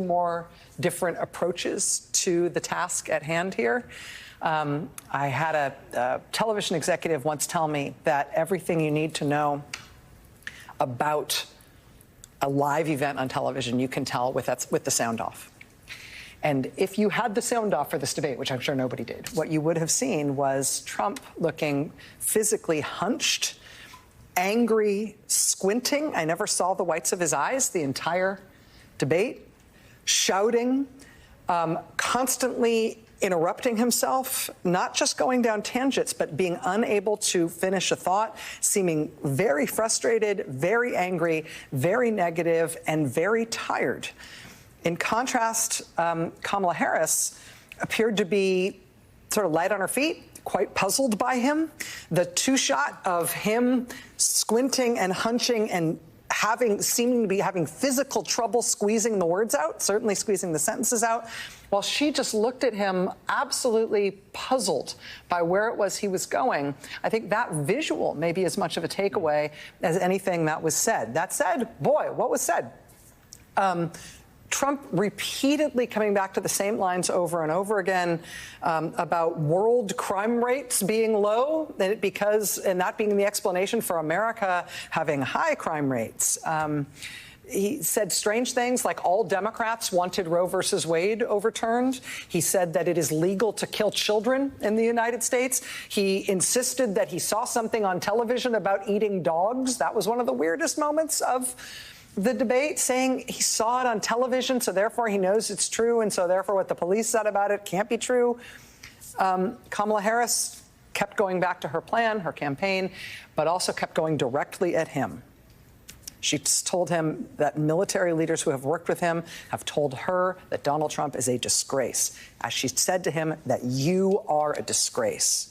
more different approaches to the task at hand here. I had a television executive once tell me that everything you need to know about a live event on television, you can tell with the sound off. And if you had the sound off for this debate, which I'm sure nobody did, what you would have seen was Trump looking physically hunched, angry, squinting. I never saw the whites of his eyes the entire debate, shouting, constantly interrupting himself, not just going down tangents, but being unable to finish a thought, seeming very frustrated, very angry, very negative, and very tired. In contrast, Kamala Harris appeared to be sort of light on her feet, quite puzzled by him. The two-shot of him squinting and hunching and seeming to be having physical trouble squeezing the words out, certainly squeezing the sentences out, while she just looked at him absolutely puzzled by where it was he was going. I think that visual may be as much of a takeaway as anything that was said. That said, boy, what was said? Trump repeatedly coming back to the same lines over and over again about world crime rates being low, and that being the explanation for America having high crime rates. He said strange things like all Democrats wanted Roe versus Wade overturned. He said that it is legal to kill children in the United States. He insisted that he saw something on television about eating dogs. That was one of the weirdest moments of the debate, saying he saw it on television, so therefore he knows it's true, and so therefore what the police said about it can't be true. Kamala Harris kept going back to her plan, her campaign, but also kept going directly at him. She told him that military leaders who have worked with him have told her that Donald Trump is a disgrace. As she said to him, that you are a disgrace.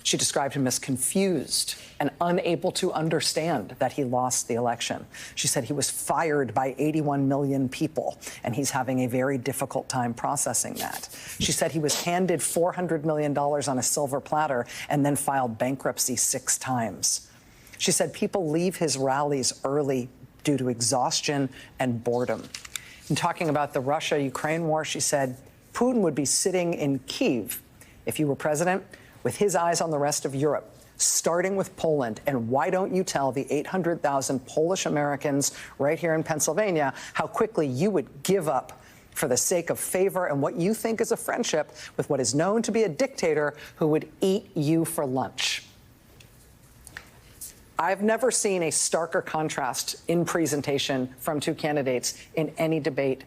She described him as confused and unable to understand that he lost the election. She said he was fired by 81 million people, and he's having a very difficult time processing that. She said he was handed $400 million on a silver platter and then filed bankruptcy 6 times. She said people leave his rallies early due to exhaustion and boredom. In talking about the Russia-Ukraine war, she said Putin would be sitting in Kyiv if you were president, with his eyes on the rest of Europe, starting with Poland. And why don't you tell the 800,000 Polish Americans right here in Pennsylvania how quickly you would give up for the sake of favor and what you think is a friendship with what is known to be a dictator who would eat you for lunch? I've never seen a starker contrast in presentation from two candidates in any debate,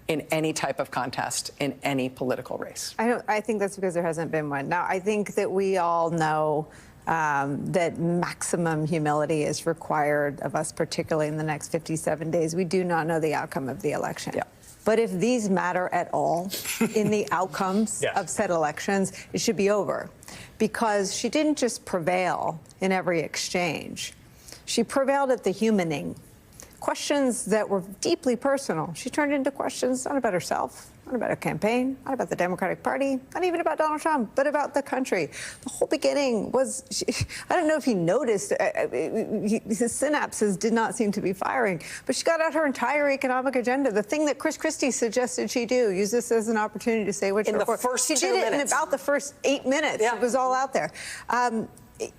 in any type of contest, in any political race. I think that's because there hasn't been one. Now, I think that we all know that maximum humility is required of us, particularly in the next 57 days. We do not know the outcome of the election. Yeah. But if these matter at all in the outcomes of said elections, it should be over. Because she didn't just prevail in every exchange. She prevailed at the humaning. Questions that were deeply personal, she turned into questions not about herself, not about her campaign, not about the Democratic Party, not even about Donald Trump, but about the country. The whole beginning was, I don't know if he noticed, his synapses did not seem to be firing, but she got out her entire economic agenda. The thing that Chris Christie suggested she do, use this as an opportunity to say what in the first 2 minutes. She did it in about the first 8 minutes. Yeah. It was all out there.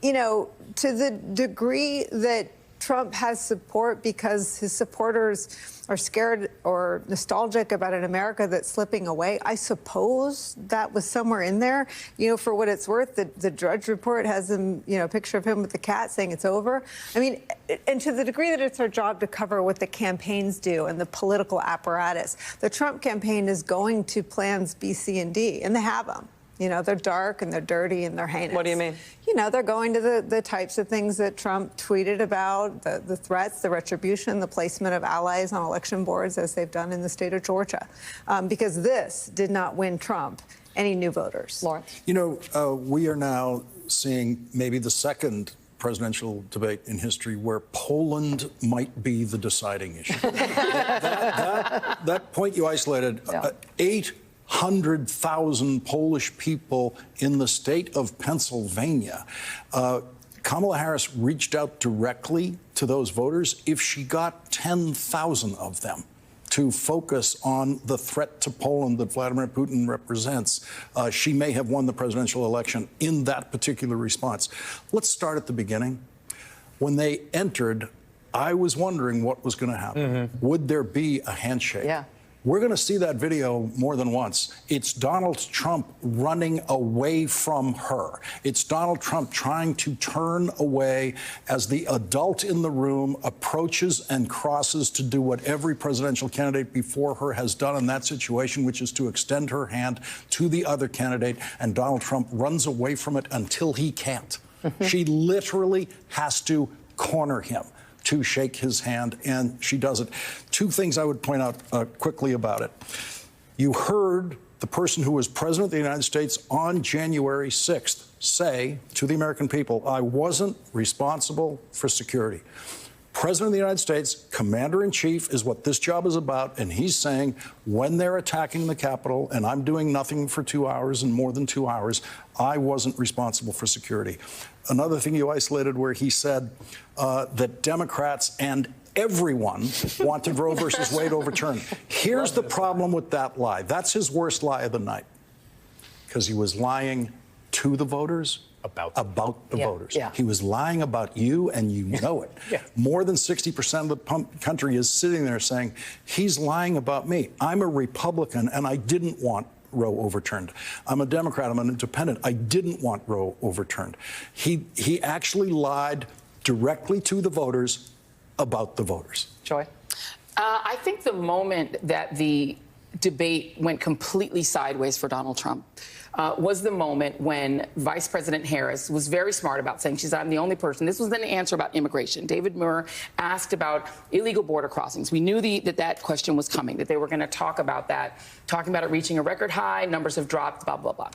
You know, to the degree that Trump has support because his supporters are scared or nostalgic about an America that's slipping away. I suppose that was somewhere in there. You know, for what it's worth, the Drudge Report has him, you know, a picture of him with the cat saying it's over. I mean, and to the degree that it's our job to cover what the campaigns do and the political apparatus, the Trump campaign is going to plans B, C, and D, and they have them. You know, they're dark and they're dirty and they're heinous. What do you mean? You know, they're going to the types of things that Trump tweeted about, the threats, the retribution, the placement of allies on election boards, as they've done in the state of Georgia. Because this did not win Trump any new voters. Lawrence? You know, we are now seeing maybe the second presidential debate in history where Poland might be the deciding issue. that point you isolated, 800,000 Polish people in the state of Pennsylvania. Kamala Harris reached out directly to those voters. If she got 10,000 of them to focus on the threat to Poland that Vladimir Putin represents, she may have won the presidential election in that particular response. Let's start at the beginning. When they entered, I was wondering what was going to happen. Would there be a handshake? Yeah. We're going to see that video more than once. It's Donald Trump running away from her. It's Donald Trump trying to turn away as the adult in the room approaches and crosses to do what every presidential candidate before her has done in that situation, which is to extend her hand to the other candidate. And Donald Trump runs away from it until he can't. She literally has to corner him to shake his hand, and she does it. Two things I would point out quickly about it. You heard the person who was president of the United States on January 6th say to the American people, I wasn't responsible for security. President of the United States, commander-in-chief is what this job is about, and he's saying when they're attacking the Capitol and I'm doing nothing for 2 hours and more than 2 hours, I wasn't responsible for security. Another thing you isolated where he said that Democrats and everyone wanted Roe versus Wade overturned. Here's the problem with that lie. That's his worst lie of the night, because he was lying to the voters. About the voters. Yeah. He was lying about you, and you know it. More than 60% of the country is sitting there saying, he's lying about me. I'm a Republican, and I didn't want Roe overturned. I'm a Democrat. I'm an independent. I didn't want Roe overturned. He actually lied directly to the voters about the voters. Joy? I think the moment that the debate went completely sideways for Donald Trump was the moment when Vice President Harris was very smart about saying, she said, I'm the only person. This was an answer about immigration. David Muir asked about illegal border crossings. We knew that question was coming, that they were going to talk about that, talking about it reaching a record high, numbers have dropped, blah, blah, blah.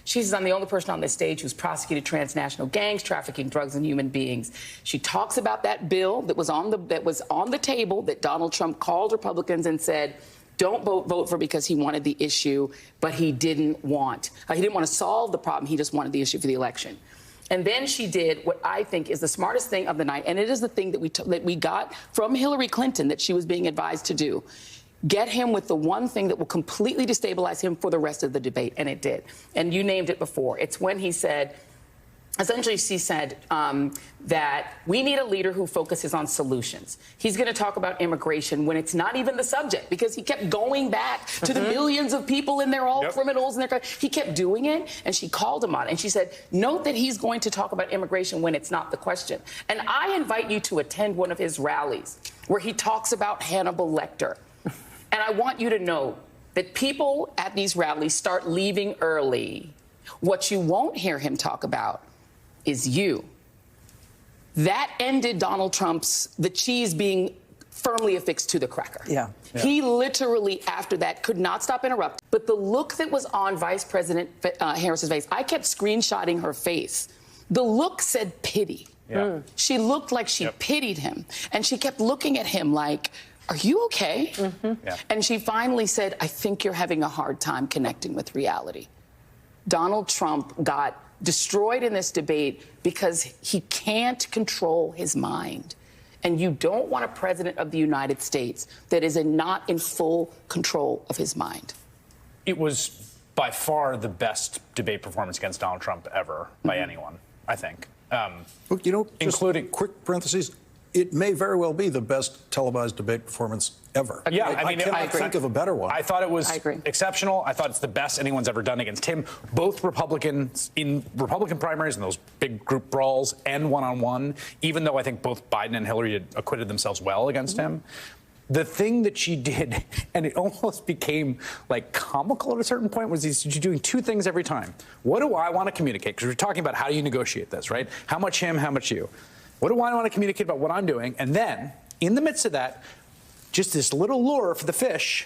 She says, I'm the only person on this stage who's prosecuted transnational gangs, trafficking drugs and human beings. She talks about that bill that was on the table that Donald Trump called Republicans and said, don't vote for because he wanted the issue, but he didn't want to solve the problem. He just wanted the issue for the election. And then she did what I think is the smartest thing of the night, and it is the thing that we got from Hillary Clinton that she was being advised to do. Get him with the one thing that will completely destabilize him for the rest of the debate, and it did. And you named it before. It's when he said, essentially, she said that we need a leader who focuses on solutions. He's going to talk about immigration when it's not even the subject, because he kept going back to the millions of people and they're all criminals. And he kept doing it, and she called him on it. And she said, note that he's going to talk about immigration when it's not the question. And I invite you to attend one of his rallies where he talks about Hannibal Lecter. And I want you to know that people at these rallies start leaving early. What you won't hear him talk about is you. That ended Donald Trump's, the cheese being firmly affixed to the cracker. He literally, after that, could not stop interrupting. But the look that was on Vice President Harris's face, I kept screenshotting her face. The look said pity. She looked like she pitied him. And she kept looking at him like, are you okay? And she finally said, I think you're having a hard time connecting with reality. Donald Trump got destroyed in this debate because he can't control his mind. And you don't want a president of the United States that is not in full control of his mind. It was by far the best debate performance against Donald Trump ever by anyone, I think. Look, you know, including quick parentheses, it may very well be the best televised debate performance ever. Yeah, I mean, I can't think of a better one. I thought it was exceptional. I thought it's the best anyone's ever done against him. Both Republicans in Republican primaries and those big group brawls and one-on-one, even though I think both Biden and Hillary had acquitted themselves well against him. The thing that she did, and it almost became like comical at a certain point, was she's doing two things every time. What do I want to communicate? Because we're talking about how do you negotiate this, right? How much him, how much you? What do I want to communicate about what I'm doing? And then, in the midst of that, just this little lure for the fish,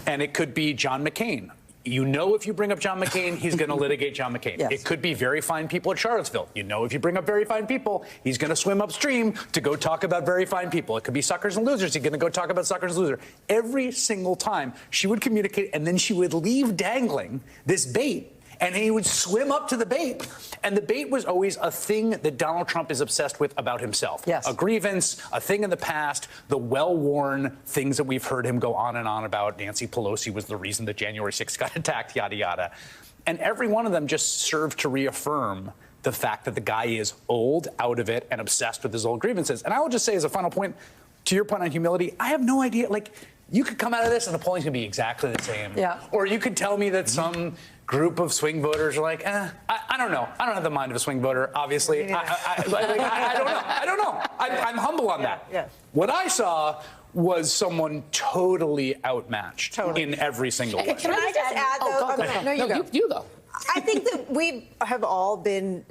and it could be John McCain. You know, if you bring up John McCain, he's going to litigate John McCain. It could be very fine people at Charlottesville. You know, if you bring up very fine people, he's going to swim upstream to go talk about very fine people. It could be suckers and losers. He's going to go talk about suckers and losers. Every single time, she would communicate, and then she would leave dangling this bait. And he would swim up to the bait. And the bait was always a thing that Donald Trump is obsessed with about himself. Yes. A grievance, a thing in the past, the well-worn things that we've heard him go on and on about. Nancy Pelosi was the reason that January 6th got attacked, yada, yada. And every one of them just served to reaffirm the fact that the guy is old, out of it, and obsessed with his old grievances. And I will just say as a final point, to your point on humility, I have no idea. Like, you could come out of this and the polling's going to be exactly the same. Yeah. Or you could tell me that some group of swing voters are like, I don't know. I don't have the mind of a swing voter, obviously. I don't know. I don't know. I'm humble on that. Yeah. What I saw was someone totally outmatched in every single way. Can I just add, though? No, you go. I think that we have all been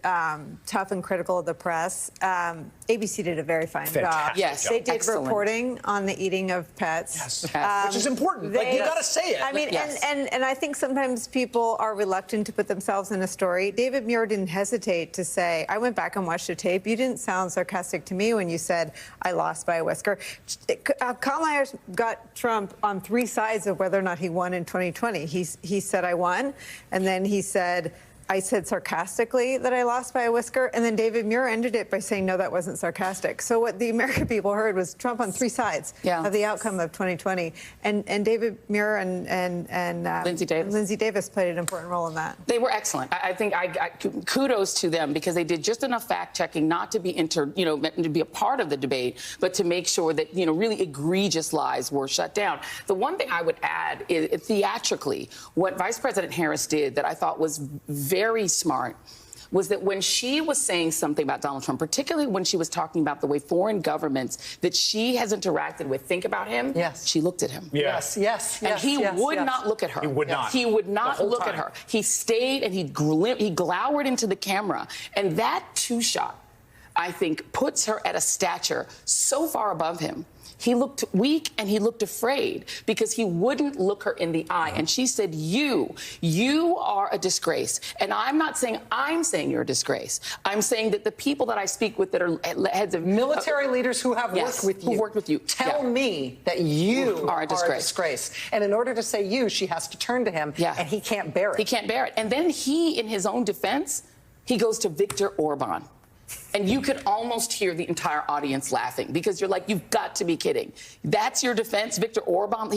tough and critical of the press. ABC did a very fine job. Yes, they did excellent. reporting on the eating of pets, Which is important. Like, you got to say it. I mean, Yes. and I think sometimes people are reluctant to put themselves in a story. David Muir didn't hesitate to say, I went back and watched the tape. You didn't sound sarcastic to me when you said, I lost by a whisker. Kamala Harris got Trump on three sides of whether or not he won in 2020. He said, I won, and then he said, I said sarcastically that I lost by a whisker, and then David Muir ended it by saying, no, that wasn't sarcastic. So what the American people heard was Trump on three sides of the outcome of 2020. And David Muir and Lindsey Davis played an important role in that. They were excellent. I think kudos to them because they did just enough fact checking not to be to be a part of the debate, but to make sure that really egregious lies were shut down. The one thing I would add is theatrically, what Vice President Harris did that I thought was very smart was that when she was saying something about Donald Trump, particularly when she was talking about the way foreign governments that she has interacted with think about him, she looked at him. Yes. And he would not look at her. He would not. He would not look at her. He stayed and he glowered into the camera. And that two-shot, I think, puts her at a stature so far above him. He looked weak and he looked afraid because he wouldn't look her in the eye. And she said, you are a disgrace. And I'm not saying I'm saying you're a disgrace. I'm saying that the people that I speak with that are heads of military leaders who have worked with you, tell me that you are a disgrace. And in order to say you, she has to turn to him, and he can't bear it. He can't bear it. And then he, in his own defense, he goes to Viktor Orban. And you could almost hear the entire audience laughing because you're like, you've got to be kidding. That's your defense, Viktor Orban.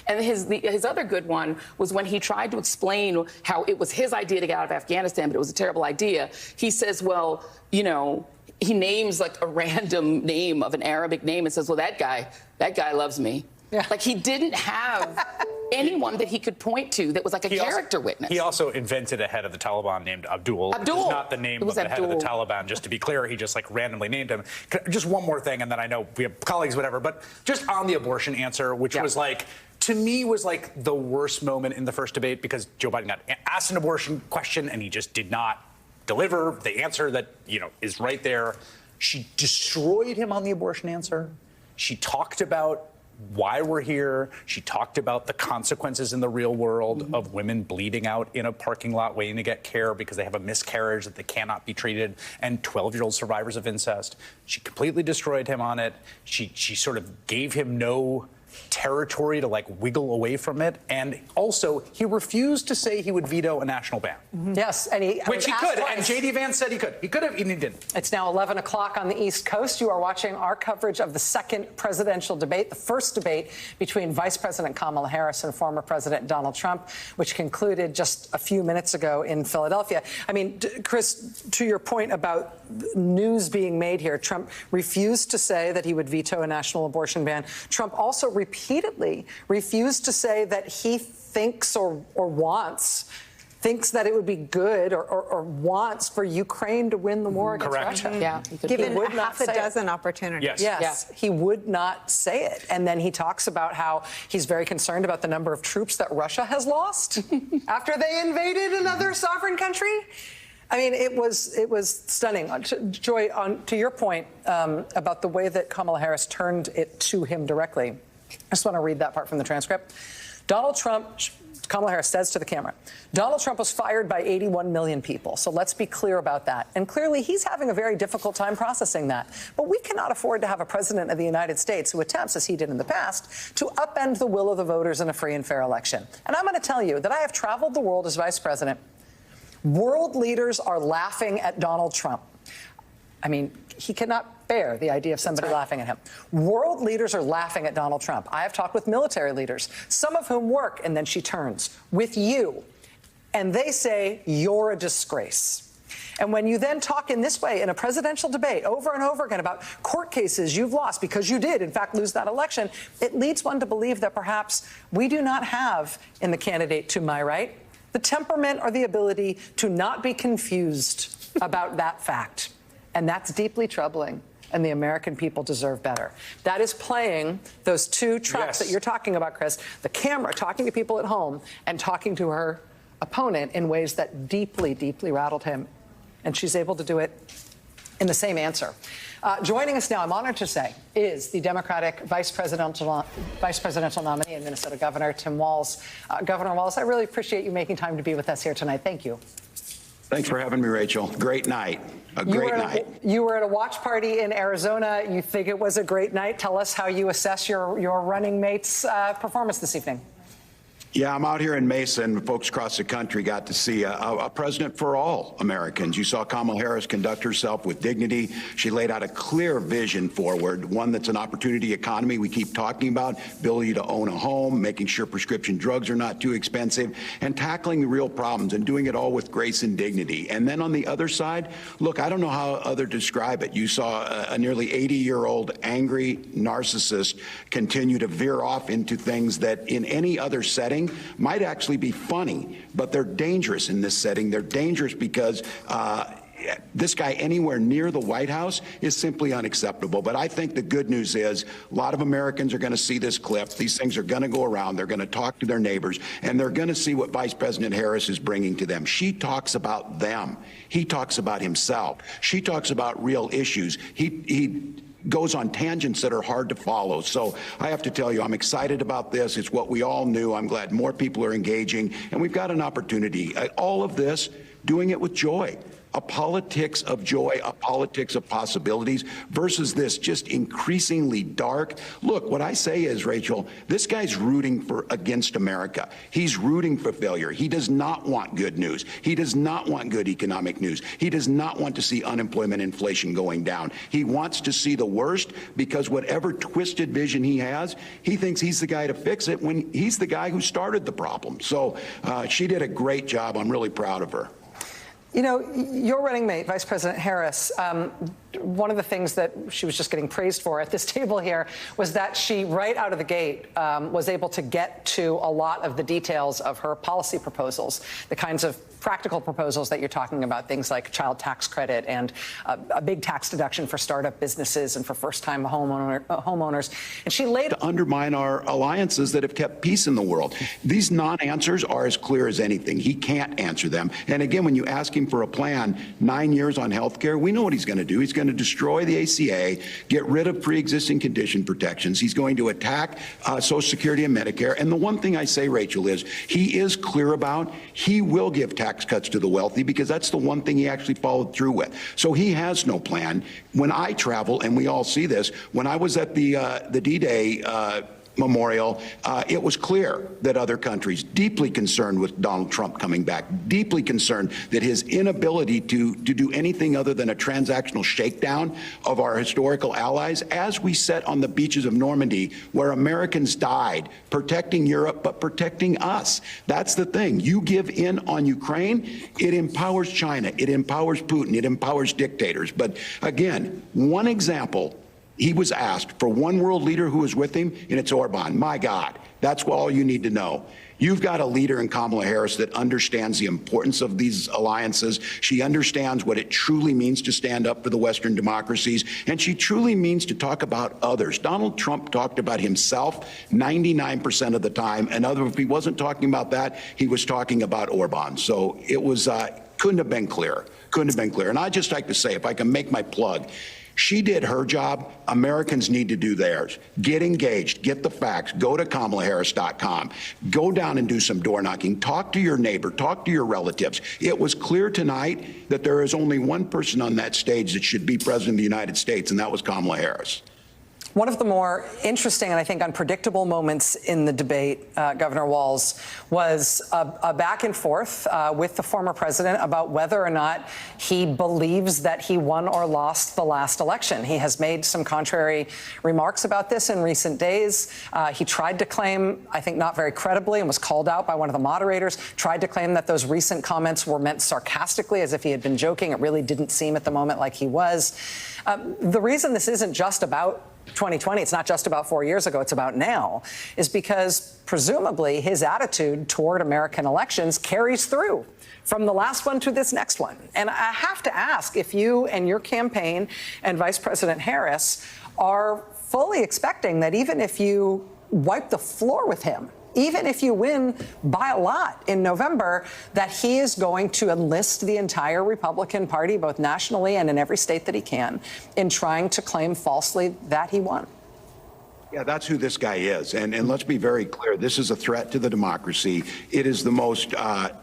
And his other good one was when he tried to explain how it was his idea to get out of Afghanistan, but it was a terrible idea. He says, well, he names like a random name of an Arabic name and says, well, that guy loves me. Yeah. Like he didn't have anyone that he could point to that was like a character witness. He also invented a head of the Taliban named Abdul. Which is not the name of the head of the Taliban, just to be clear. He just like randomly named him. Just one more thing, and then I know we have colleagues, whatever, but just on the abortion answer, which was like, to me, was like the worst moment in the first debate because Joe Biden got asked an abortion question and he just did not deliver the answer that, is right there. She destroyed him on the abortion answer. She talked about why we're here. She talked about the consequences in the real world of women bleeding out in a parking lot waiting to get care because they have a miscarriage that they cannot be treated, and 12-year-old survivors of incest. She completely destroyed him on it. She sort of gave him no territory to like wiggle away from it, and also he refused to say he would veto a national ban. Yes, and which he could, and J.D. Vance said he could. He could have, and he didn't. It's now 11 o'clock on the East Coast. You are watching our coverage of the second presidential debate, the first debate between Vice President Kamala Harris and former President Donald Trump, which concluded just a few minutes ago in Philadelphia. I mean, Chris, to your point about news being made here, Trump refused to say that he would veto a national abortion ban. Trump also repeatedly refused to say that he thinks or thinks that it would be good or wants for Ukraine to win the war against Russia. Yeah, given half a dozen opportunities. Yes, he would not say it. And then he talks about how he's very concerned about the number of troops that Russia has lost after they invaded another sovereign country. I mean, it was stunning. Joy, to your point about the way that Kamala Harris turned it to him directly, I just want to read that part from the transcript. Kamala Harris says to the camera, Donald Trump was fired by 81 million people. So let's be clear about that. And clearly, he's having a very difficult time processing that. But we cannot afford to have a president of the United States who attempts, as he did in the past, to upend the will of the voters in a free and fair election. And I'm going to tell you that I have traveled the world as vice president World leaders are laughing at Donald Trump. I mean, he cannot bear the idea of somebody laughing at him. World leaders are laughing at Donald Trump. I have talked with military leaders, some of whom work, and then she turns, with you. And they say, you're a disgrace. And when you then talk in this way in a presidential debate over and over again about court cases you've lost because you did, in fact, lose that election, it leads one to believe that perhaps we do not have in the candidate to my right the temperament or the ability to not be confused about that fact. And that's deeply troubling. And the American people deserve better. That is playing those two tracks that you're talking about, Chris, the camera talking to people at home and talking to her opponent in ways that deeply, deeply rattled him. And she's able to do it in the same answer. Joining us now, I'm honored to say, is the Democratic vice presidential nominee and Minnesota Governor Tim Walz. Governor Walz, I really appreciate you making time to be with us here tonight. Thank you. Thanks for having me, Rachel. Great night. A great night. You were at a watch party in Arizona. You think it was a great night. Tell us how you assess your running mate's performance this evening. Yeah, I'm out here in Mesa, and folks across the country got to see a president for all Americans. You saw Kamala Harris conduct herself with dignity. She laid out a clear vision forward, one that's an opportunity economy we keep talking about, ability to own a home, making sure prescription drugs are not too expensive, and tackling the real problems and doing it all with grace and dignity. And then on the other side, look, I don't know how others describe it. You saw a nearly 80-year-old angry narcissist continue to veer off into things that in any other setting might actually be funny, but they're dangerous in this setting. They're dangerous because this guy anywhere near the White House is simply unacceptable. But I think the good news is a lot of Americans are going to see this clip. These things are going to go around. They're going to talk to their neighbors, and they're going to see what Vice President Harris is bringing to them. She talks about them. He talks about himself. She talks about real issues. He goes on tangents that are hard to follow. So I have to tell you, I'm excited about this. It's what we all knew. I'm glad more people are engaging, and we've got an opportunity. All of this, doing it with joy. A politics of joy, a politics of possibilities versus this just increasingly dark. Look, what I say is, Rachel, this guy's rooting against America. He's rooting for failure. He does not want good news. He does not want good economic news. He does not want to see unemployment, inflation going down. He wants to see the worst because whatever twisted vision he has, he thinks he's the guy to fix it when he's the guy who started the problem. So she did a great job. I'm really proud of her. You know, your running mate, Vice President Harris, one of the things that she was just getting praised for at this table here was that she, right out of the gate, was able to get to a lot of the details of her policy proposals, the kinds of practical proposals that you're talking about, things like child tax credit and a big tax deduction for startup businesses and for first-time homeowners. And she laid to undermine our alliances that have kept peace in the world. These non-answers are as clear as anything. He can't answer them. And again, when you ask him for a plan, 9 years on health care, we know what he's going to do. He's going to destroy the ACA, get rid of pre-existing condition protections. He's going to attack Social Security and Medicare. And the one thing I say, Rachel, is he is clear about he will give tax cuts to the wealthy because that's the one thing he actually followed through with. So he has no plan. When I travel, and we all see this, when I was at the D-Day memorial, it was clear that other countries deeply concerned with Donald Trump coming back, deeply concerned that his inability to do anything other than a transactional shakedown of our historical allies, as we sat on the beaches of Normandy, where Americans died, protecting Europe, but protecting us. That's the thing. You give in on Ukraine, it empowers China, it empowers Putin, it empowers dictators. But again, one example, he was asked for one world leader who was with him, and it's Orban. My God, that's all you need to know. You've got a leader in Kamala Harris that understands the importance of these alliances. She understands what it truly means to stand up for the Western democracies, and she truly means to talk about others. Donald Trump talked about himself 99% of the time, and if he wasn't talking about that, he was talking about Orban. So it was couldn't have been clearer. Couldn't have been clearer. And I'd just like to say, if I can make my plug, she did her job. Americans need to do theirs. Get engaged. Get the facts. Go to KamalaHarris.com. Go down and do some door knocking. Talk to your neighbor. Talk to your relatives. It was clear tonight that there is only one person on that stage that should be president of the United States, and that was Kamala Harris. One of the more interesting and I think unpredictable moments in the debate, Governor Walz, was a back and forth with the former president about whether or not he believes that he won or lost the last election. He has made some contrary remarks about this in recent days. He tried to claim, I think not very credibly, and was called out by one of the moderators, tried to claim that those recent comments were meant sarcastically, as if he had been joking. It really didn't seem at the moment like he was. The reason this isn't just about 2020, it's not just about 4 years ago, it's about now, is because presumably his attitude toward American elections carries through from the last one to this next one. And I have to ask if you and your campaign and Vice President Harris are fully expecting that even if you wipe the floor with him, even if you win by a lot in November, that he is going to enlist the entire Republican Party, both nationally and in every state that he can, in trying to claim falsely that he won. Yeah, that's who this guy is. And let's be very clear. This is a threat to the democracy. It is the most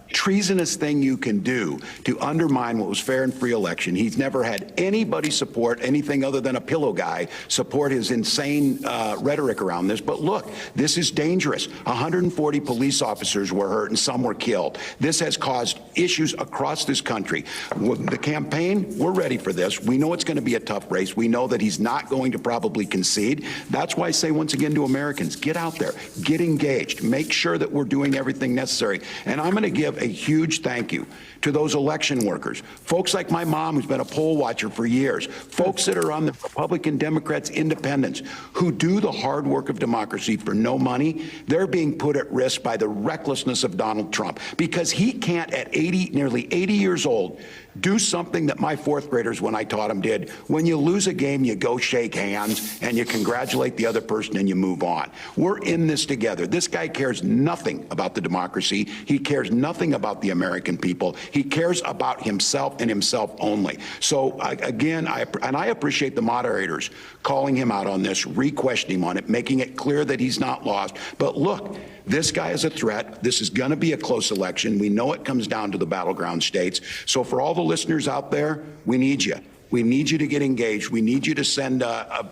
treasonous thing you can do to undermine what was fair and free election. He's never had anybody support anything other than a pillow guy support his insane rhetoric around this. But look, this is dangerous. 140 police officers were hurt and some were killed. This has caused issues across this country. The campaign, we're ready for this. We know it's going to be a tough race. We know that he's not going to probably concede. That's why I say once again to Americans, get out there, get engaged, make sure that we're doing everything necessary. And I'm going to give a huge thank you to those election workers, folks like my mom, who's been a poll watcher for years, folks that are on the Republican, Democrats, independents, who do the hard work of democracy for no money. They're being put at risk by the recklessness of Donald Trump, because he can't, at nearly 80 years old, do something that my fourth graders, when I taught them, did. When you lose a game, you go shake hands and you congratulate the other person and you move on. We're in this together. This guy cares nothing about the democracy. He cares nothing about the American people. He cares about himself and himself only. So again, I appreciate the moderators calling him out on this, re-questioning him on it, making it clear that he's not lost. But look, this guy is a threat. This is going to be a close election. We know it comes down to the battleground states. So for all the listeners out there, we need you. We need you to get engaged. We need you to send a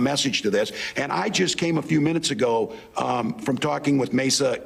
message to this. And I just came a few minutes ago from talking with Mesa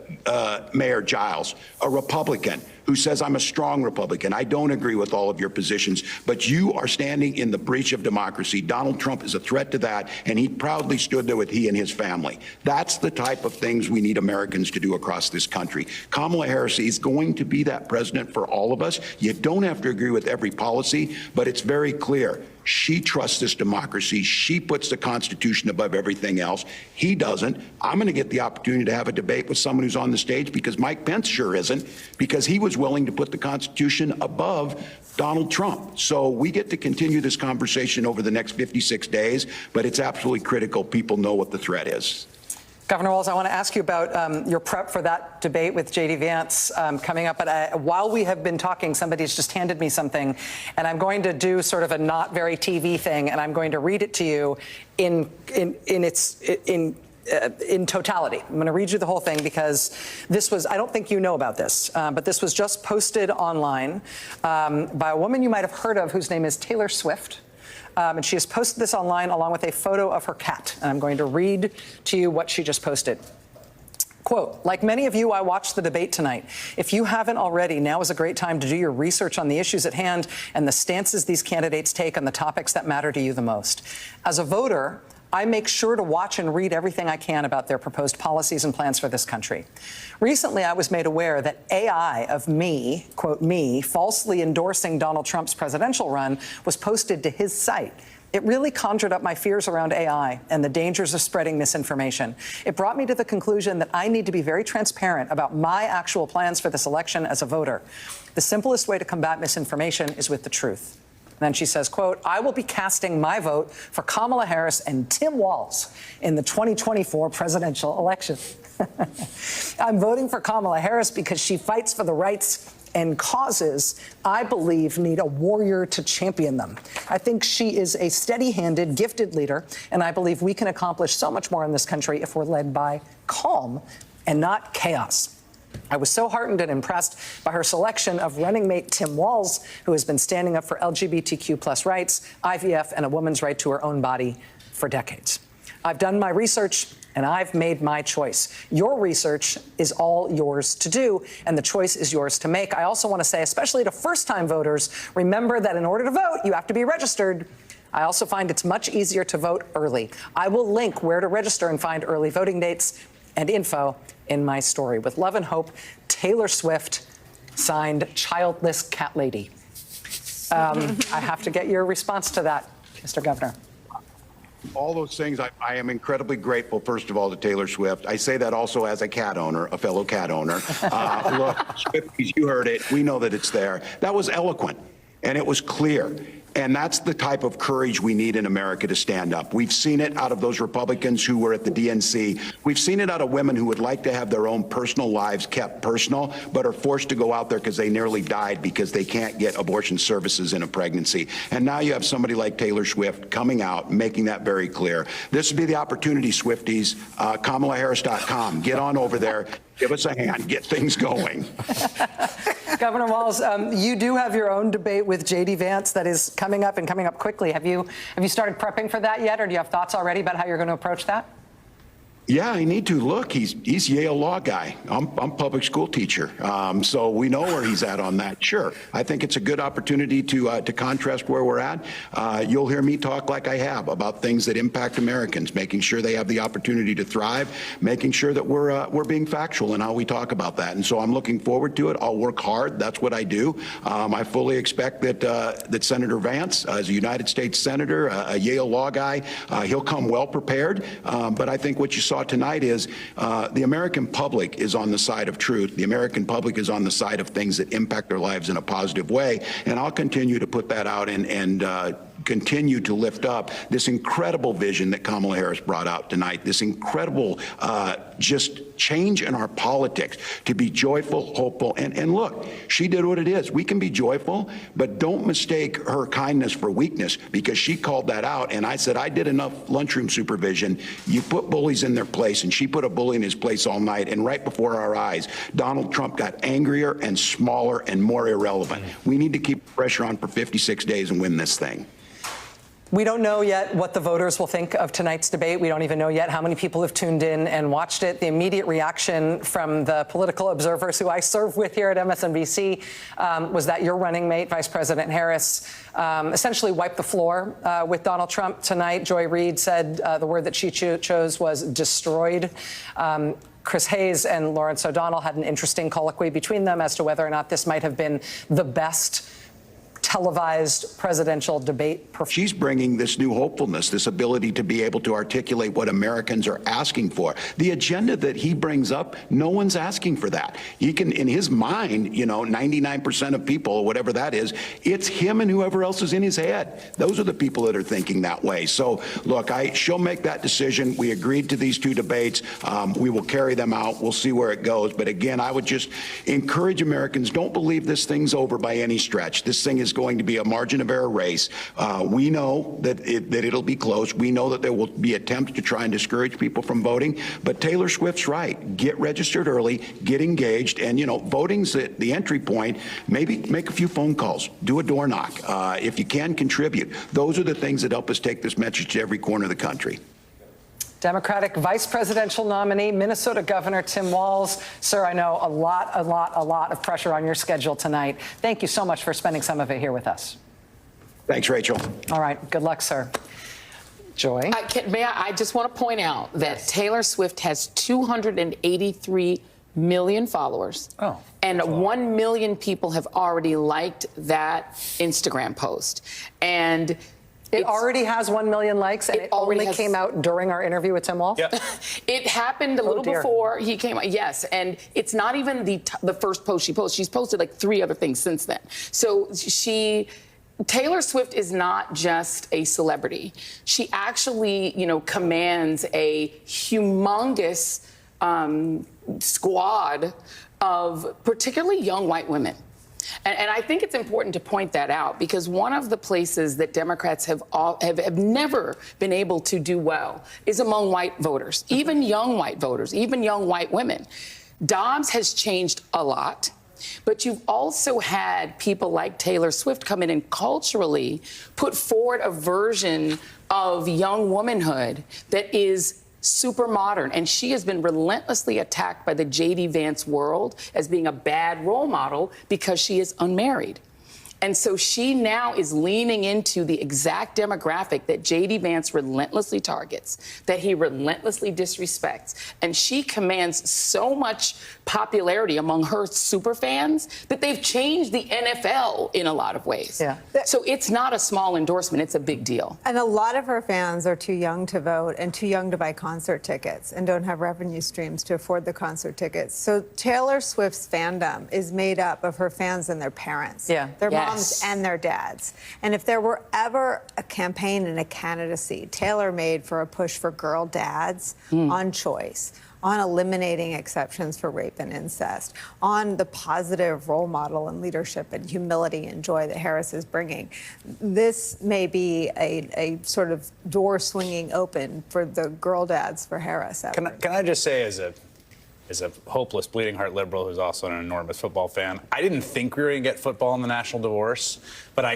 Mayor Giles, a Republican, who says, I'm a strong Republican. I don't agree with all of your positions, but you are standing in the breach of democracy. Donald Trump is a threat to that, and he proudly stood there with he and his family. That's the type of things we need Americans to do across this country. Kamala Harris is going to be that president for all of us. You don't have to agree with every policy, but it's very clear. She trusts this democracy. She puts the Constitution above everything else. He doesn't. I'm going to get the opportunity to have a debate with someone who's on the stage, because Mike Pence sure isn't, because he was willing to put the Constitution above Donald Trump. So we get to continue this conversation over the next 56 days, but it's absolutely critical people know what the threat is. Governor Walz, I want to ask you about your prep for that debate with J.D. Vance coming up. But while we have been talking, somebody's just handed me something, and I'm going to do sort of a not very TV thing, and I'm going to read it to you in totality. I'm going to read you the whole thing, because this was, I don't think you know about this, but this was just posted online by a woman you might have heard of whose name is Taylor Swift. And she has posted this online along with a photo of her cat. And I'm going to read to you what she just posted. Quote, like many of you, I watched the debate tonight. If you haven't already, now is a great time to do your research on the issues at hand and the stances these candidates take on the topics that matter to you the most. As a voter, I make sure to watch and read everything I can about their proposed policies and plans for this country. Recently, I was made aware that AI of me, quote me, falsely endorsing Donald Trump's presidential run was posted to his site. It really conjured up my fears around AI and the dangers of spreading misinformation. It brought me to the conclusion that I need to be very transparent about my actual plans for this election as a voter. The simplest way to combat misinformation is with the truth. Then she says, quote, I will be casting my vote for Kamala Harris and Tim Walz in the 2024 presidential election. I'm voting for Kamala Harris because she fights for the rights and causes I believe need a warrior to champion them. I think she is a steady-handed, gifted leader, and I believe we can accomplish so much more in this country if we're led by calm and not chaos. I was so heartened and impressed by her selection of running mate Tim Walz, who has been standing up for LGBTQ+ rights, IVF, and a woman's right to her own body for decades. I've done my research and I've made my choice. Your research is all yours to do, and the choice is yours to make. I also want to say, especially to first-time voters, remember that in order to vote, you have to be registered. I also find it's much easier to vote early. I will link where to register and find early voting dates and info in my story. With love and hope, Taylor Swift, signed Childless Cat Lady. I have to get your response to that, Mr. Governor. All those things, I am incredibly grateful, first of all, to Taylor Swift. I say that also as a cat owner, a fellow cat owner. Look, Swifties, you heard it. We know that it's there. That was eloquent, and it was clear. And that's the type of courage we need in America to stand up. We've seen it out of those Republicans who were at the DNC. We've seen it out of women who would like to have their own personal lives kept personal, but are forced to go out there because they nearly died because they can't get abortion services in a pregnancy. And now you have somebody like Taylor Swift coming out, making that very clear. This would be the opportunity, Swifties. KamalaHarris.com. Get on over there. Give us a hand. Get things going. Governor Walz, you do have your own debate with J.D. Vance that is coming up and coming up quickly. Have you started prepping for that yet, or do you have thoughts already about how you're going to approach that? Yeah, I need to. Look, he's Yale law guy. I'm public school teacher, so we know where he's at on that. Sure, I think it's a good opportunity to contrast where we're at. You'll hear me talk like I have about things that impact Americans, making sure they have the opportunity to thrive, making sure that we're being factual in how we talk about that. And so I'm looking forward to it. I'll work hard. That's what I do. I fully expect that Senator Vance, as a United States Senator, a Yale law guy, he'll come well prepared. But I think what you saw tonight is the American public is on the side of truth. The American public is on the side of things that impact their lives in a positive way. And I'll continue to put that out and continue to lift up this incredible vision that Kamala Harris brought out tonight, this incredible just change in our politics to be joyful, hopeful. And look, she did what it is. We can be joyful, but don't mistake her kindness for weakness, because she called that out. And I said, I did enough lunchroom supervision. You put bullies in their place, and she put a bully in his place all night. And right before our eyes, Donald Trump got angrier and smaller and more irrelevant. We need to keep pressure on for 56 days and win this thing. We don't know yet what the voters will think of tonight's debate. We don't even know yet how many people have tuned in and watched it. The immediate reaction from the political observers who I serve with here at MSNBC was that your running mate, Vice President Harris, essentially wiped the floor with Donald Trump tonight. Joy Reid said the word that she chose was destroyed. Chris Hayes and Lawrence O'Donnell had an interesting colloquy between them as to whether or not this might have been the best televised presidential debate. She's bringing this new hopefulness, this ability to be able to articulate what Americans are asking for. The agenda that he brings up, no one's asking for that. He can, in his mind, 99% of people, whatever that is, it's him and whoever else is in his head. Those are the people that are thinking that way. So, look, she'll make that decision. We agreed to these two debates. We will carry them out. We'll see where it goes. But again, I would just encourage Americans, don't believe this thing's over by any stretch. This thing is going to be a margin of error race. We know that it'll be close. We know that there will be attempts to try and discourage people from voting. But Taylor Swift's right. Get registered early, get engaged, and voting's the entry point. Maybe make a few phone calls, do a door knock. If you can, contribute. Those are the things that help us take this message to every corner of the country. Democratic vice presidential nominee, Minnesota Governor Tim Walz. Sir, I know a lot of pressure on your schedule tonight. Thank you so much for spending some of it here with us. Thanks, Rachel. All right. Good luck, sir. Joy? I just want to point out that Taylor Swift has 283 million followers. Oh. And 1 million people have already liked that Instagram post. And it already has 1 million likes, and it only came out during our interview with Tim Walz? Yep. It happened a little before he came out. Yes, and it's not even the first post she posted. She's posted like 3 other things since then. So Taylor Swift is not just a celebrity. She actually, commands a humongous squad of particularly young white women. And I think it's important to point that out, because one of the places that Democrats have never been able to do well is among white voters, even young white voters, even young white women. Dobbs has changed a lot. But you've also had people like Taylor Swift come in and culturally put forward a version of young womanhood that is super modern. And she has been relentlessly attacked by the J.D. Vance world as being a bad role model because she is unmarried. And so she now is leaning into the exact demographic that J.D. Vance relentlessly targets, that he relentlessly disrespects. And she commands so much popularity among her super fans that they've changed the NFL in a lot of ways. Yeah. So it's not a small endorsement. It's a big deal. And a lot of her fans are too young to vote and too young to buy concert tickets and don't have revenue streams to afford the concert tickets. So Taylor Swift's fandom is made up of her fans and their parents. Yeah. Their Yes. moms and their dads. And if there were ever a campaign and a candidacy tailor-made for a push for girl dads on choice, on eliminating exceptions for rape and incest, on the positive role model and leadership and humility and joy that Harris is bringing, this may be a sort of door swinging open for the girl dads for Harris. Can I just say, as a hopeless bleeding heart liberal who's also an enormous football fan, I didn't think we were going to get football in the national divorce, but I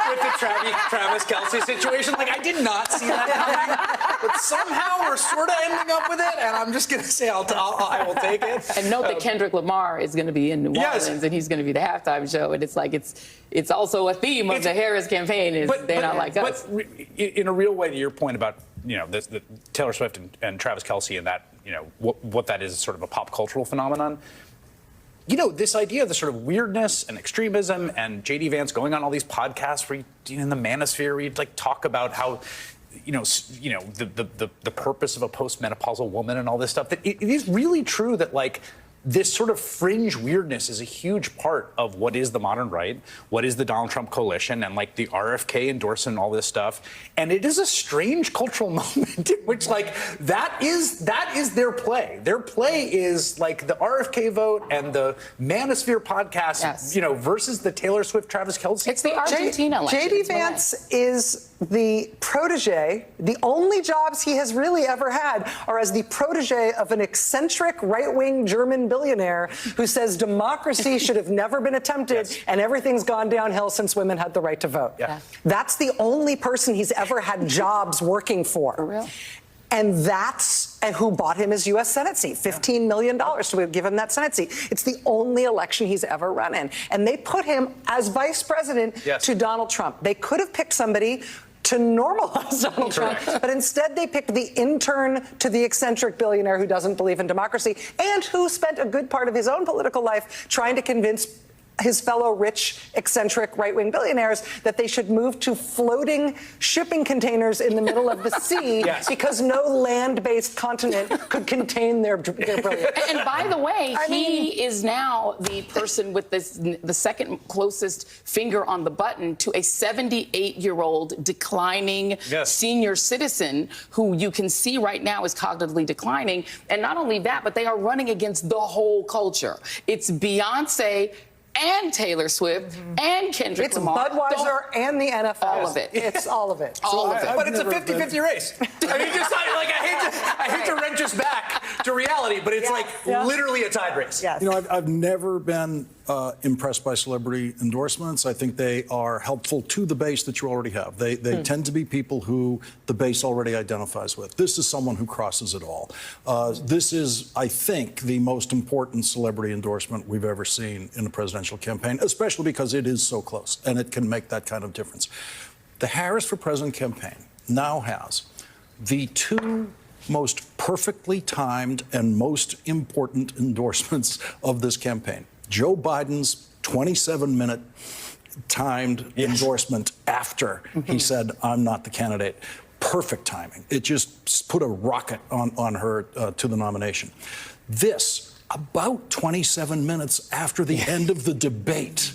with the Travis Kelce situation, like, I did not see that coming. But somehow we're sort of ending up with it, and I'm just going to say I will take it. And note that Kendrick Lamar is going to be in New Yes. Orleans, and he's going to be the halftime show. And it's like it's also a theme of the Harris campaign is they're not like us. But in a real way, to your point about the Taylor Swift and Travis Kelce and that what that is sort of a pop cultural phenomenon. This idea of the sort of weirdness and extremism and J.D. Vance going on all these podcasts where in the manosphere, where you like talk about how, the purpose of a postmenopausal woman and all this stuff. That it is really true that like this sort of fringe weirdness is a huge part of what is the modern right, what is the Donald Trump coalition, and like the RFK endorsement and all this stuff. And it is a strange cultural moment in which like that is their play. Their play is like the RFK vote and the Manosphere podcast, Yes. Versus the Taylor Swift, Travis Kelce. It's the Argentina election. J.D. It's Vance is the protege. The only jobs he has really ever had are as the protege of an eccentric right-wing German billionaire who says democracy should have never been attempted and everything's gone downhill since women had the right to vote. Yeah. That's the only person he's ever had jobs working for. For real. And that's who bought him his U.S. Senate seat, $15 million to give him that Senate seat. It's the only election he's ever run in. And they put him as vice president to Donald Trump. They could have picked somebody to normalize Donald Trump, but instead they picked the intern to the eccentric billionaire who doesn't believe in democracy and who spent a good part of his own political life trying to convince his fellow rich, eccentric right-wing billionaires that they should move to floating shipping containers in the middle of the sea because no land-based continent could contain their brilliance. And by the way, he is now the person with the second closest finger on the button to a 78-year-old declining senior citizen who you can see right now is cognitively declining. And not only that, but they are running against the whole culture. It's Beyonce and Taylor Swift and Kendrick Lamar. It's Budweiser and the NFL. All of it. It's all of it. All of it. But it's a 50-50 race. I mean, I hate to wrench us back to reality, but it's literally a tied race. Yes. I've never been impressed by celebrity endorsements. I think they are helpful to the base that you already have. They tend to be people who the base already identifies with. This is someone who crosses it all. This is, I think, the most important celebrity endorsement we've ever seen in a presidential campaign, especially because it is so close and it can make that kind of difference. The Harris for President campaign now has the two most perfectly timed and most important endorsements of this campaign. Joe Biden's 27-minute timed endorsement after he said, I'm not the candidate. Perfect timing. It just put a rocket on her to the nomination. This, about 27 minutes after the end of the debate.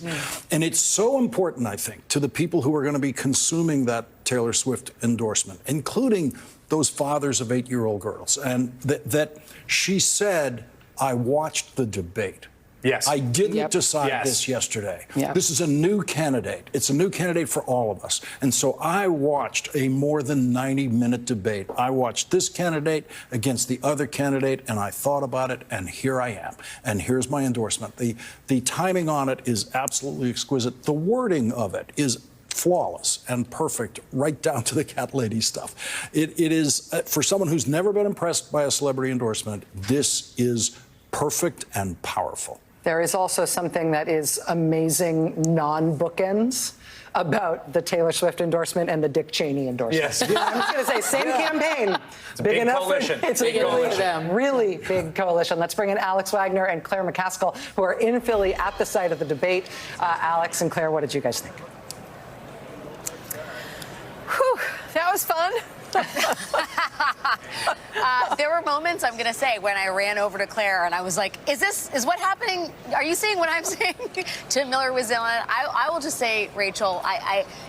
And it's so important, I think, to the people who are going to be consuming that Taylor Swift endorsement, including those fathers of 8-year-old girls. And that she said, I watched the debate. Yes. I didn't decide Yes. this yesterday. Yep. This is a new candidate. It's a new candidate for all of us. And so I watched a more than 90-minute debate. I watched this candidate against the other candidate, and I thought about it, and here I am. And here's my endorsement. The timing on it is absolutely exquisite. The wording of it is flawless and perfect, right down to the cat lady stuff. It is, for someone who's never been impressed by a celebrity endorsement, this is perfect and powerful. There is also something that is amazing non-bookends about the Taylor Swift endorsement and the Dick Cheney endorsement. Yes. I'm just going to say, same campaign. It's a big enough coalition. It's Big a coalition. really big coalition. Let's bring in Alex Wagner and Claire McCaskill, who are in Philly at the site of the debate. Alex and Claire, what did you guys think? Whew, that was fun. There were moments, I'm going to say, when I ran over to Claire and I was like, is what happening? Are you seeing what I'm saying? Tim Miller was in it. I will just say, Rachel,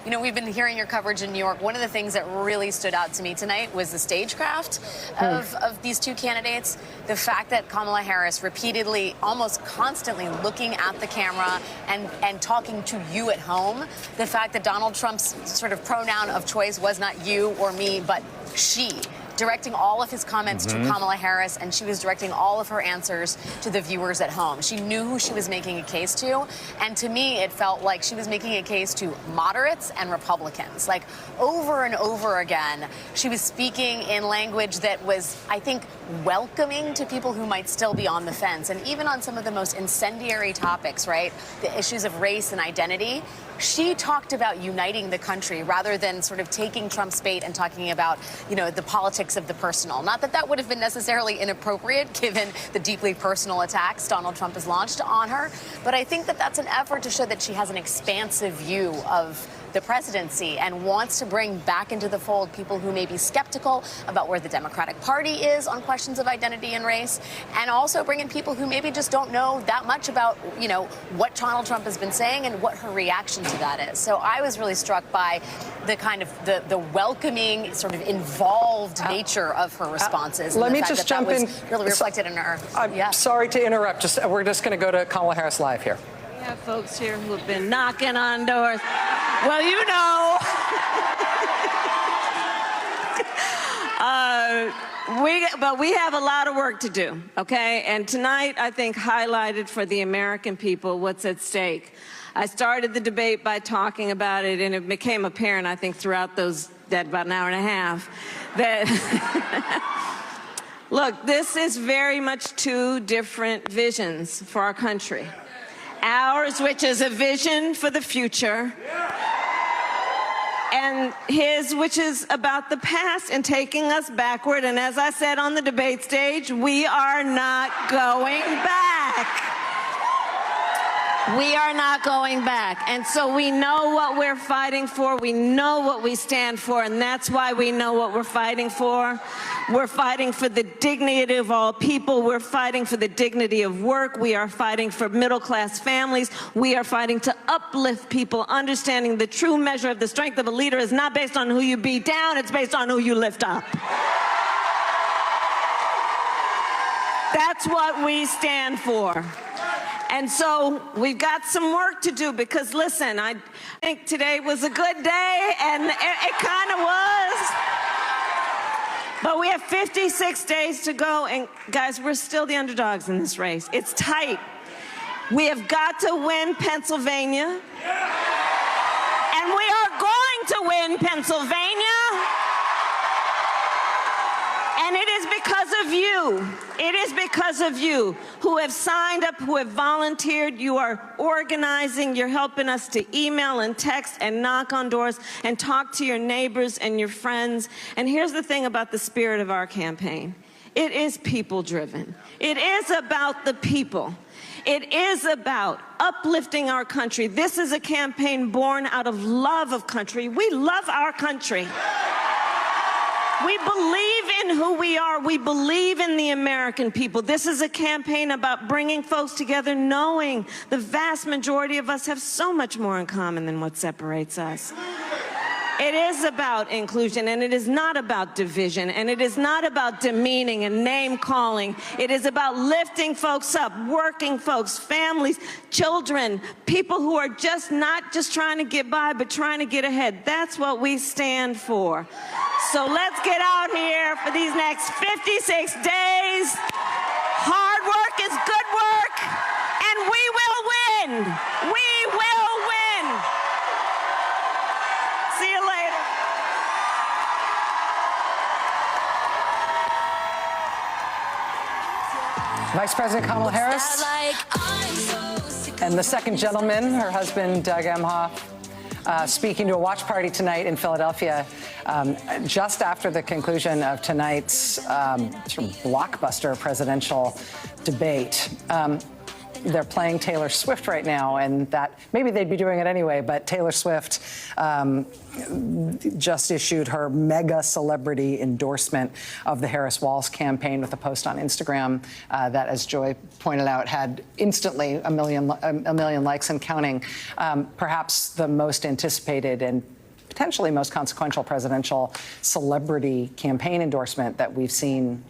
we've been hearing your coverage in New York. One of the things that really stood out to me tonight was the stagecraft of these two candidates. The fact that Kamala Harris repeatedly, almost constantly looking at the camera and talking to you at home. The fact that Donald Trump's sort of pronoun of choice was not you or me, but she, directing all of his comments to Kamala Harris, and she was directing all of her answers to the viewers at home. She knew who she was making a case to, and to me, it felt like she was making a case to moderates and Republicans. Like, over and over again, she was speaking in language that was, I think, welcoming to people who might still be on the fence. And even on some of the most incendiary topics, right, the issues of race and identity, she talked about uniting the country rather than sort of taking Trump's bait and talking about, the politics of the personal. Not that that would have been necessarily inappropriate given the deeply personal attacks Donald Trump has launched on her. But I think that that's an effort to show that she has an expansive view of the presidency and wants to bring back into the fold people who may be skeptical about where the Democratic Party is on questions of identity and race, and also bring in people who maybe just don't know that much about, what Donald Trump has been saying and what her reaction to that is. So I was really struck by the kind of the welcoming, sort of involved nature of her responses. Let and the me fact just that jump that in. was really reflected in her. I'm sorry to interrupt. We're just going to go to Kamala Harris Live here. We have folks here who have been knocking on doors. Well, but we have a lot of work to do, okay? And tonight, I think, highlighted for the American people what's at stake. I started the debate by talking about it, and it became apparent, I think, throughout that about an hour and a half, that look, this is very much two different visions for our country. Ours, which is a vision for the future, and his, which is about the past and taking us backward. And as I said on the debate stage, we are not going back. We are not going back. And so we know what we're fighting for. We know what we stand for, and that's why we know what we're fighting for. We're fighting for the dignity of all people. We're fighting for the dignity of work. We are fighting for middle-class families. We are fighting to uplift people, understanding the true measure of the strength of a leader is not based on who you beat down, it's based on who you lift up. That's what we stand for. And so we've got some work to do because, listen, I think today was a good day, and it kind of was. But we have 56 days to go, and guys, we're still the underdogs in this race. It's tight. We have got to win Pennsylvania, and we are going to win Pennsylvania. And it is because of you. It is because of you who have signed up, who have volunteered. You are organizing. You're helping us to email and text and knock on doors and talk to your neighbors and your friends. And here's the thing about the spirit of our campaign. It is people-driven. It is about the people. It is about uplifting our country. This is a campaign born out of love of country. We love our country. We believe in who we are. We believe in the American people. This is a campaign about bringing folks together, knowing the vast majority of us have so much more in common than what separates us. It is about inclusion, and it is not about division, and it is not about demeaning and name-calling. It is about lifting folks up, working folks, families, children, people who are not just trying to get by, but trying to get ahead. That's what we stand for. So let's get out here for these next 56 days. Hard work is good work, and we will win. We will win. See you later. Vice President Kamala Harris and the second gentleman, her husband, Doug Emhoff, speaking to a watch party tonight in Philadelphia, just after the conclusion of tonight's sort of blockbuster presidential debate. They're playing Taylor Swift right now, and that maybe they'd be doing it anyway, but Taylor Swift just issued her mega celebrity endorsement of the Harris-Walz campaign with a post on Instagram that, as Joy pointed out, had instantly a million likes and counting. Perhaps the most anticipated and potentially most consequential presidential celebrity campaign endorsement that we've seen,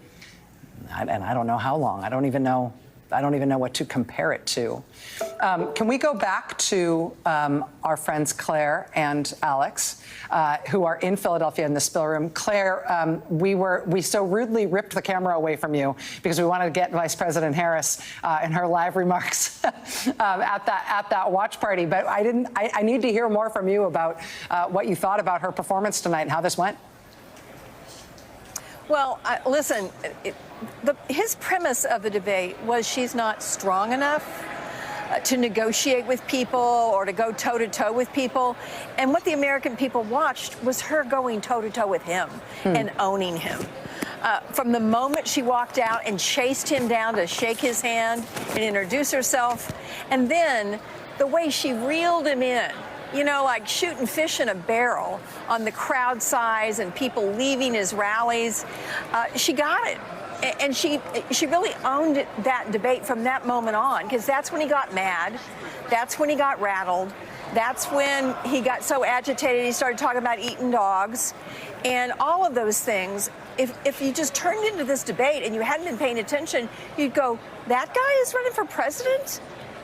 and I don't know how long. I don't even know what to compare it to. Can we go back to our friends Claire and Alex, who are in Philadelphia in the spill room? Claire, we so rudely ripped the camera away from you because we wanted to get Vice President Harris in her live remarks at that watch party. But I need to hear more from you about what you thought about her performance tonight and how this went. Well, listen, his premise of the debate was she's not strong enough to negotiate with people or to go toe-to-toe with people. And what the American people watched was her going toe-to-toe with him and owning him. From the moment she walked out and chased him down to shake his hand and introduce herself, and then the way she reeled him in, you know, like shooting fish in a barrel on the crowd size and people leaving his rallies. She got it. And she really owned that debate from that moment on, because that's when he got mad. That's when he got rattled. That's when he got so agitated he started talking about eating dogs. And all of those things, if you just turned into this debate and you hadn't been paying attention, you'd go, that guy is running for president?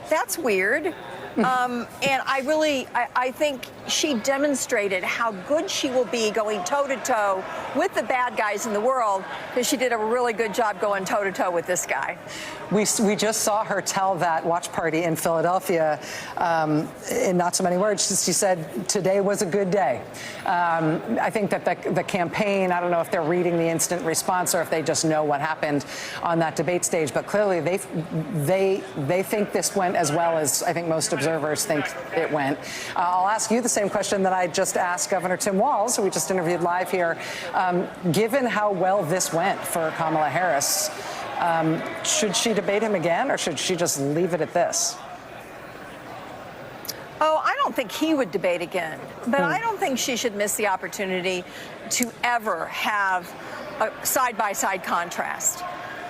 That's weird. And I think she demonstrated how good she will be going toe-to-toe with the bad guys in the world, because she did a really good job going toe-to-toe with this guy. We just saw her tell that watch party in Philadelphia, in not so many words. She said, today was a good day. I think that the campaign, I don't know if they're reading the instant response or if they just know what happened on that debate stage, but clearly they think this went as well as I think most observers think it went. I'll ask you the same question that I just asked Governor Tim Walz, who we just interviewed live here. Given how well this went for Kamala Harris, should she debate him again, or should she just leave it at this? Oh, I don't think he would debate again, but I don't think she should miss the opportunity to ever have a side-by-side contrast.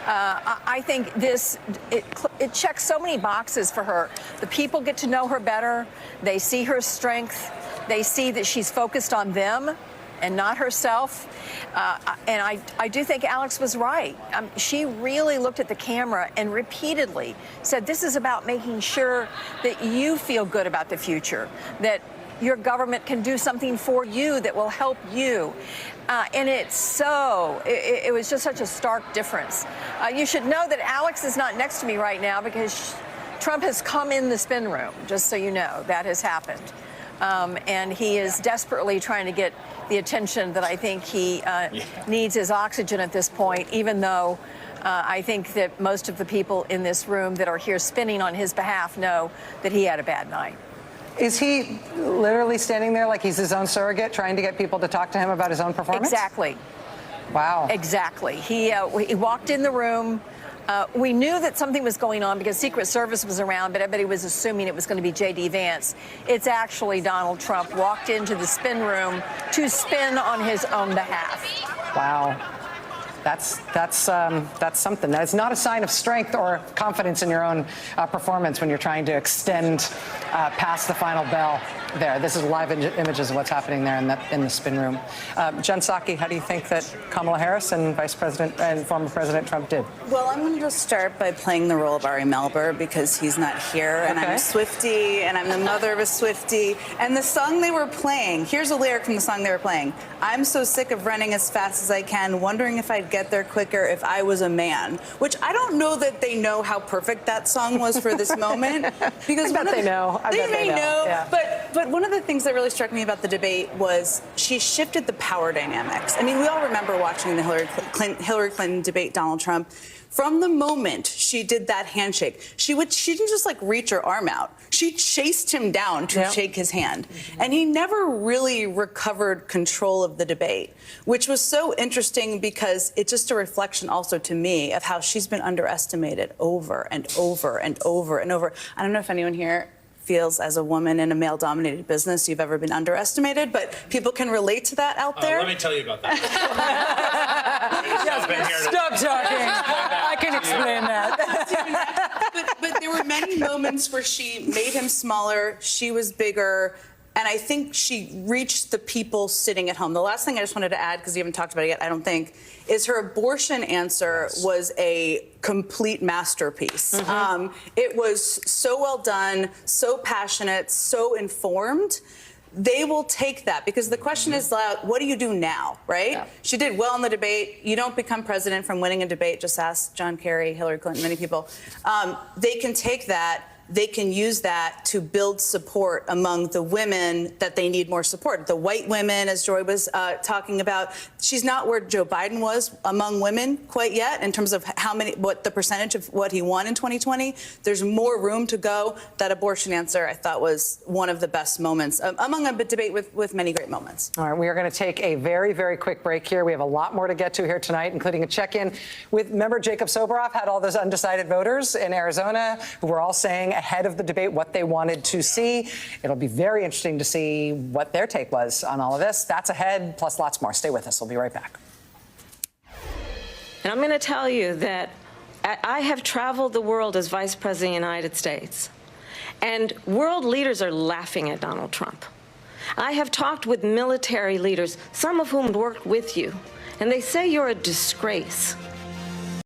I think it checks so many boxes for her. The people get to know her better. They see her strength. They see that she's focused on them and not herself. And I do think Alex was right. She really looked at the camera and repeatedly said, this is about making sure that you feel good about the future, that your government can do something for you that will help you. And it was just such a stark difference. You should know that Alex is not next to me right now because Trump has come in the spin room, just so you know. That has happened. And he is desperately trying to get the attention that I think he needs as oxygen at this point, even though I think that most of the people in this room that are here spinning on his behalf know that he had a bad night. Is he literally standing there like he's his own surrogate, trying to get people to talk to him about his own performance? Exactly. Wow. Exactly. He walked in the room. We knew that something was going on because Secret Service was around, but everybody was assuming it was going to be J.D. Vance. It's actually Donald Trump walked into the spin room to spin on his own behalf. Wow. That's something. That's not a sign of strength or confidence in your own performance when you're trying to extend past the final bell there. This is live images of what's happening there in the spin room. Jen Psaki, how do you think that Kamala Harris and Vice President and former President Trump did? Well, I'm going to just start by playing the role of Ari Melber because he's not here, and I'm a Swiftie, and I'm the mother of a Swiftie. And the song they were playing, here's a lyric from the song they were playing. I'm so sick of running as fast as I can, wondering if I'd get there quicker if I was a man. Which I don't know that they know how perfect that song was for this moment. Because I bet they know. They may know. Yeah. But one of the things that really struck me about the debate was she shifted the power dynamics. I mean, we all remember watching the Hillary Clinton debate Donald Trump. From the moment she did that handshake, she didn't just like reach her arm out. She chased him down to shake his hand. And he never really recovered control of the debate, which was so interesting because it's just a reflection also to me of how she's been underestimated over and over and over and over. I don't know if anyone here feels as a woman in a male-dominated business you've ever been underestimated, but people can relate to that out there. Let me tell you about that. Stop talking. I can explain that. But there were many moments where she made him smaller, she was bigger, and I think she reached the people sitting at home. The last thing I just wanted to add, because you haven't talked about it yet, I don't think, is her abortion answer was a complete masterpiece. It was so well done, so passionate, so informed. They will take that because the question is, what do you do now, right? Yeah. She did well in the debate. You don't become president from winning a debate. Just ask John Kerry, Hillary Clinton, many people. They can take that. They can use that to build support among the women that they need more support. The white women, as Joy was talking about, she's not where Joe Biden was among women quite yet in terms of what the percentage of what he won in 2020. There's more room to go. That abortion answer, I thought, was one of the best moments among a debate with many great moments. All right, we are going to take a very, very quick break here. We have a lot more to get to here tonight, including a check-in with member Jacob Soboroff, had all those undecided voters in Arizona who were all saying ahead of the debate what they wanted to see. It'll be very interesting to see what their take was on all of this. That's ahead, plus lots more. Stay with us. We'll be right back. And I'm going to tell you that I have traveled the world as Vice President of the United States, and world leaders are laughing at Donald Trump. I have talked with military leaders, some of whom worked with you, and they say you're a disgrace.